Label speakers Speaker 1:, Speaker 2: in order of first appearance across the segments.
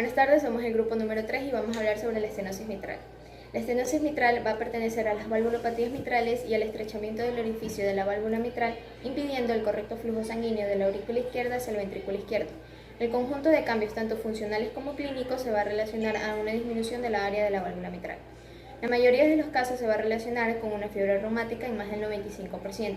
Speaker 1: Buenas tardes, somos el grupo número 3 y vamos a hablar sobre la estenosis mitral. La estenosis mitral va a pertenecer a las valvulopatías mitrales y al estrechamiento del orificio de la válvula mitral, impidiendo el correcto flujo sanguíneo de la aurícula izquierda hacia el ventrículo izquierdo. El conjunto de cambios, tanto funcionales como clínicos, se va a relacionar a una disminución de la área de la válvula mitral. La mayoría de los casos se va a relacionar con una fiebre reumática en más del 95%,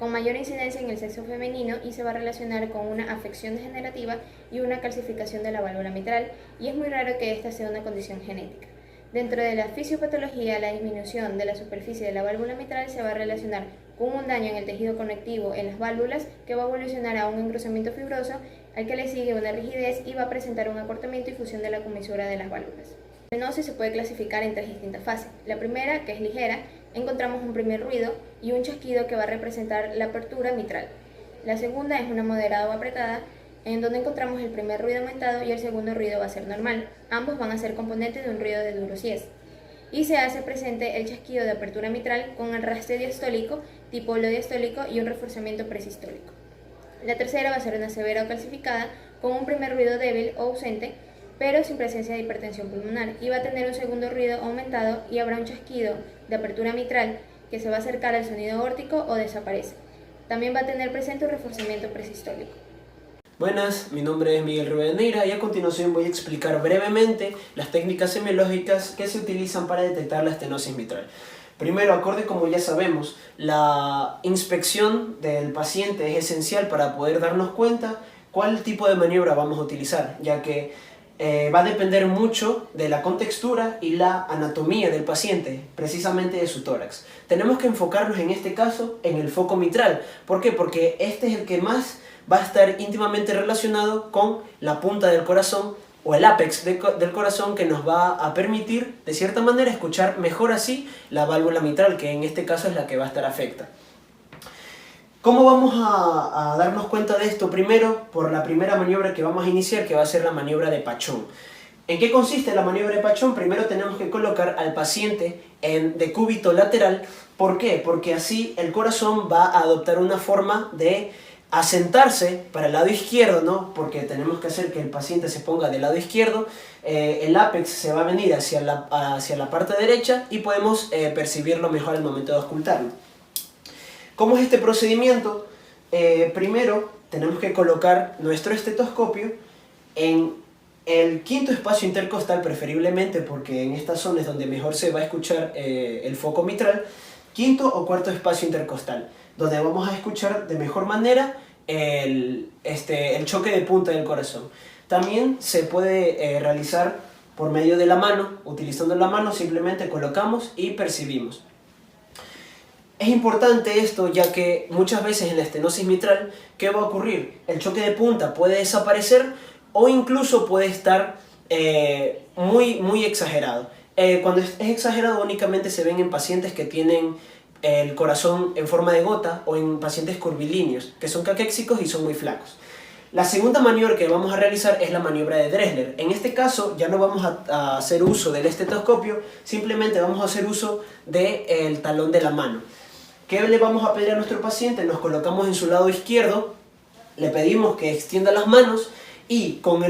Speaker 1: con mayor incidencia en el sexo femenino, y se va a relacionar con una afección degenerativa y una calcificación de la válvula mitral, y es muy raro que esta sea una condición genética. Dentro de la fisiopatología, la disminución de la superficie de la válvula mitral se va a relacionar con un daño en el tejido conectivo en las válvulas, que va a evolucionar a un engrosamiento fibroso, al que le sigue una rigidez y va a presentar un acortamiento y fusión de la comisura de las válvulas. La estenosis se puede clasificar en tres distintas fases. La primera, que es ligera, encontramos un primer ruido y un chasquido que va a representar la apertura mitral. La segunda es una moderada o apretada, en donde encontramos el primer ruido aumentado y el segundo ruido va a ser normal. Ambos van a ser componentes de un ruido de duro-sies. Y se hace presente el chasquido de apertura mitral con arrastre diastólico, tipo diastólico y un reforzamiento presistólico. La tercera va a ser una severa o calcificada, con un primer ruido débil o ausente, pero sin presencia de hipertensión pulmonar, y va a tener un segundo ruido aumentado y habrá un chasquido de apertura mitral que se va a acercar al sonido aórtico o desaparece. También va a tener presente un reforzamiento presistólico.
Speaker 2: Buenas, mi nombre es Miguel Rivadeneira y a continuación voy a explicar brevemente las técnicas semiológicas que se utilizan para detectar la estenosis mitral. Primero, acorde como ya sabemos, la inspección del paciente es esencial para poder darnos cuenta cuál tipo de maniobra vamos a utilizar, ya que va a depender mucho de la contextura y la anatomía del paciente, precisamente de su tórax. Tenemos que enfocarnos en este caso en el foco mitral. ¿Por qué? Porque este es el que más va a estar íntimamente relacionado con la punta del corazón o el ápex del corazón, que nos va a permitir, de cierta manera, escuchar mejor así la válvula mitral, que en este caso es la que va a estar afecta. ¿Cómo vamos a darnos cuenta de esto? Primero, por la primera maniobra que vamos a iniciar, que va a ser la maniobra de Pachón. ¿En qué consiste la maniobra de Pachón? Primero tenemos que colocar al paciente en decúbito lateral. ¿Por qué? Porque así el corazón va a adoptar una forma de asentarse para el lado izquierdo, ¿no? Porque tenemos que hacer que el paciente se ponga del lado izquierdo. El ápex se va a venir hacia la parte derecha y podemos percibirlo mejor al momento de auscultarlo. ¿Cómo es este procedimiento? Primero tenemos que colocar nuestro estetoscopio en el quinto espacio intercostal, preferiblemente, porque en esta zona es donde mejor se va a escuchar el foco mitral. Quinto o cuarto espacio intercostal, donde vamos a escuchar de mejor manera el choque de punta del corazón. También se puede realizar por medio de la mano. Utilizando la mano simplemente colocamos y percibimos. Es importante esto, ya que muchas veces en la estenosis mitral, ¿qué va a ocurrir? El choque de punta puede desaparecer o incluso puede estar muy exagerado. Cuando es exagerado únicamente se ven en pacientes que tienen el corazón en forma de gota o en pacientes curvilíneos, que son caquéxicos y son muy flacos. La segunda maniobra que vamos a realizar es la maniobra de Dressler. En este caso ya no vamos a hacer uso del estetoscopio, simplemente vamos a hacer uso del talón de la mano. ¿Qué le vamos a pedir a nuestro paciente? Nos colocamos en su lado izquierdo, le pedimos que extienda las manos y con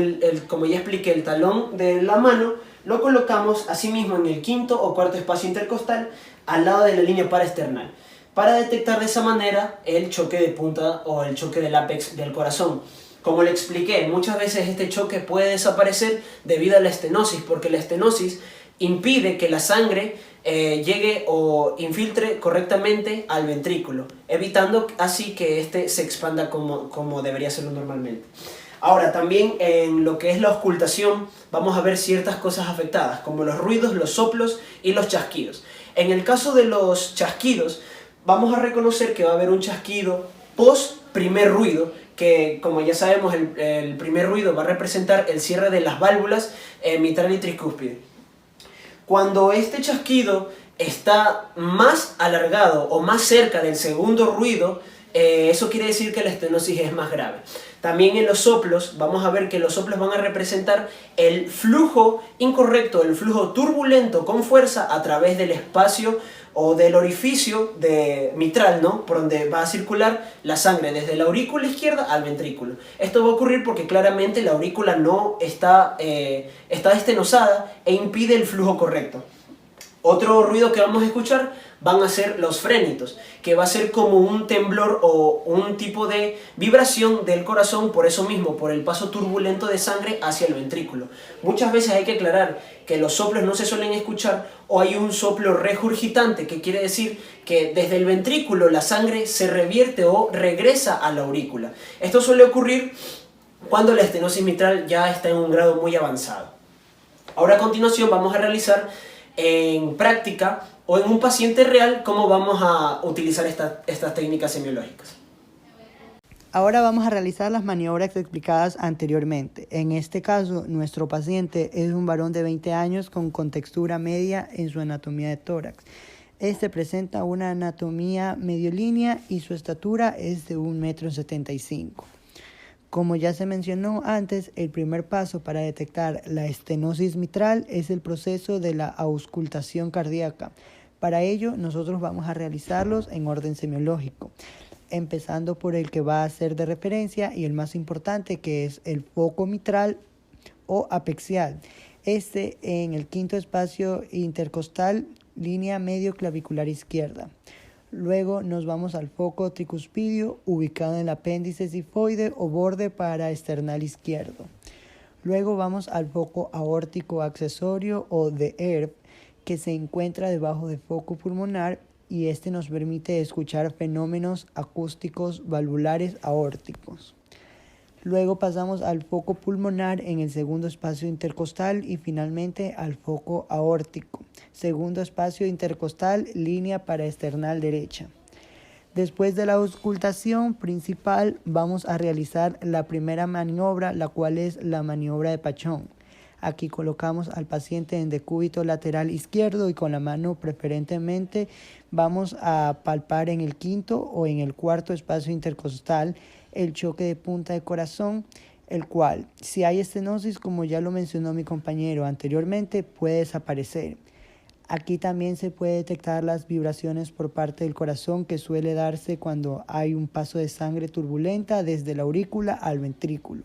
Speaker 2: como ya expliqué, el talón de la mano lo colocamos asimismo en el quinto o cuarto espacio intercostal al lado de la línea paraesternal, para detectar de esa manera el choque de punta o el choque del ápex del corazón. Como le expliqué, muchas veces este choque puede desaparecer debido a la estenosis, porque la estenosis impide que la sangre llegue o infiltre correctamente al ventrículo, evitando así que este se expanda como debería hacerlo normalmente. Ahora, también en lo que es la auscultación vamos a ver ciertas cosas afectadas, como los ruidos, los soplos y los chasquidos. En el caso de los chasquidos, vamos a reconocer que va a haber un chasquido post primer ruido, que como ya sabemos el primer ruido va a representar el cierre de las válvulas mitral y tricúspide. Cuando este chasquido está más alargado o más cerca del segundo ruido, eso quiere decir que la estenosis es más grave. También en los soplos, vamos a ver que los soplos van a representar el flujo incorrecto, el flujo turbulento con fuerza a través del espacio o del orificio mitral, ¿no? Por donde va a circular la sangre desde la aurícula izquierda al ventrículo. Esto va a ocurrir porque claramente la aurícula no está estenosada e impide el flujo correcto. Otro ruido que vamos a escuchar van a ser los frénitos, que va a ser como un temblor o un tipo de vibración del corazón, por eso mismo, por el paso turbulento de sangre hacia el ventrículo. Muchas veces hay que aclarar que los soplos no se suelen escuchar o hay un soplo regurgitante, que quiere decir que desde el ventrículo la sangre se revierte o regresa a la aurícula. Esto suele ocurrir cuando la estenosis mitral ya está en un grado muy avanzado. Ahora a continuación vamos a realizar en práctica o en un paciente real cómo vamos a utilizar estas técnicas semiológicas.
Speaker 3: Ahora vamos a realizar las maniobras explicadas anteriormente. En este caso, nuestro paciente es un varón de 20 años con contextura media en su anatomía de tórax. Este presenta una anatomía mediolínea y su estatura es de 1,75 m. Como ya se mencionó antes, el primer paso para detectar la estenosis mitral es el proceso de la auscultación cardíaca. Para ello, nosotros vamos a realizarlos en orden semiológico, empezando por el que va a ser de referencia y el más importante, que es el foco mitral o apexial. Este en el quinto espacio intercostal, línea medio clavicular izquierda. Luego nos vamos al foco tricuspidio, ubicado en el apéndice sifoide o borde paraesternal izquierdo. Luego vamos al foco aórtico accesorio o de ERP, que se encuentra debajo del foco pulmonar, y este nos permite escuchar fenómenos acústicos valvulares aórticos. Luego pasamos al foco pulmonar en el segundo espacio intercostal y finalmente al foco aórtico, segundo espacio intercostal, línea paraesternal derecha. Después de la auscultación principal vamos a realizar la primera maniobra, la cual es la maniobra de Pachón. Aquí colocamos al paciente en decúbito lateral izquierdo y con la mano preferentemente vamos a palpar en el quinto o en el cuarto espacio intercostal el choque de punta de corazón, el cual, si hay estenosis, como ya lo mencionó mi compañero anteriormente, puede desaparecer. Aquí también se puede detectar las vibraciones por parte del corazón, que suele darse cuando hay un paso de sangre turbulenta desde la aurícula al ventrículo.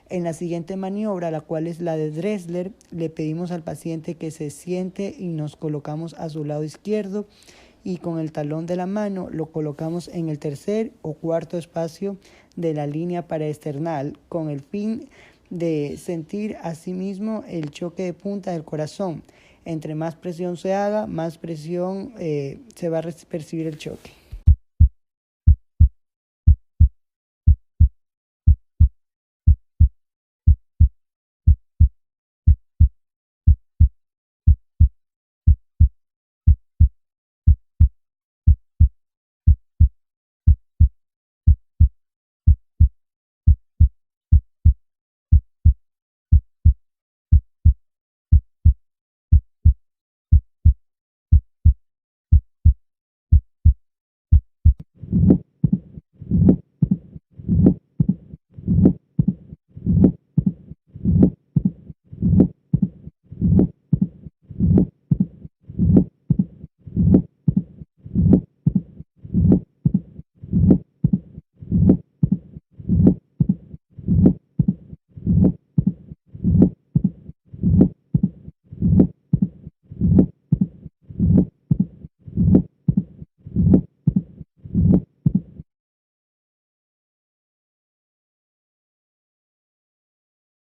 Speaker 3: En la siguiente maniobra, la cual es la de Dressler, le pedimos al paciente que se siente y nos colocamos a su lado izquierdo y con el talón de la mano lo colocamos en el tercer o cuarto espacio de la línea paraesternal con el fin de sentir asimismo el choque de punta del corazón. Entre más presión se haga, más presión se va a percibir el choque.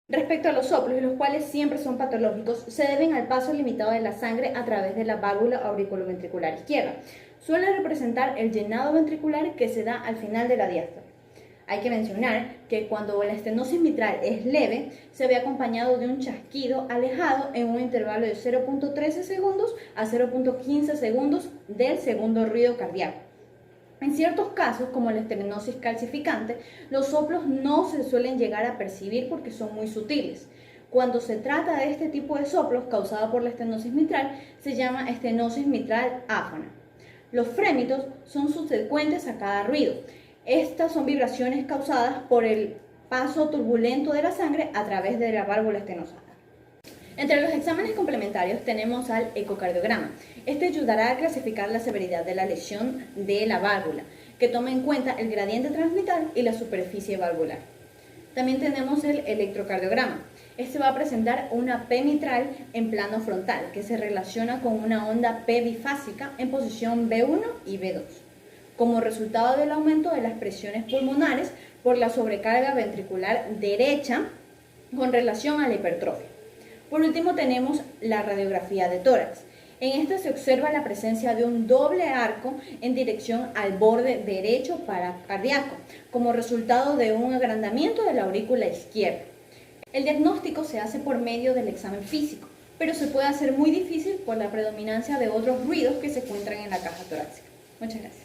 Speaker 1: Respecto a los soplos, los cuales siempre son patológicos, se deben al paso limitado de la sangre a través de la válvula auriculoventricular izquierda. Suele representar el llenado ventricular que se da al final de la diástole. Hay que mencionar que cuando la estenosis mitral es leve, se ve acompañado de un chasquido alejado en un intervalo de 0,13 segundos a 0,15 segundos del segundo ruido cardíaco. En ciertos casos, como la estenosis calcificante, los soplos no se suelen llegar a percibir porque son muy sutiles. Cuando se trata de este tipo de soplos causada por la estenosis mitral, se llama estenosis mitral áfona. Los frémitos son subsecuentes a cada ruido. Estas son vibraciones causadas por el paso turbulento de la sangre a través de la válvula estenosada.
Speaker 4: Entre los exámenes complementarios tenemos al ecocardiograma. Este ayudará a clasificar la severidad de la lesión de la válvula, que toma en cuenta el gradiente transmittal y la superficie valvular. También tenemos el electrocardiograma. Este va a presentar una P mitral en plano frontal, que se relaciona con una onda P bifásica en posición B1 y B2, como resultado del aumento de las presiones pulmonares por la sobrecarga ventricular derecha con relación a la hipertrofia. Por último tenemos la radiografía de tórax. En esta se observa la presencia de un doble arco en dirección al borde derecho paracardíaco, como resultado de un agrandamiento de la aurícula izquierda. El diagnóstico se hace por medio del examen físico, pero se puede hacer muy difícil por la predominancia de otros ruidos que se encuentran en la caja torácica. Muchas gracias.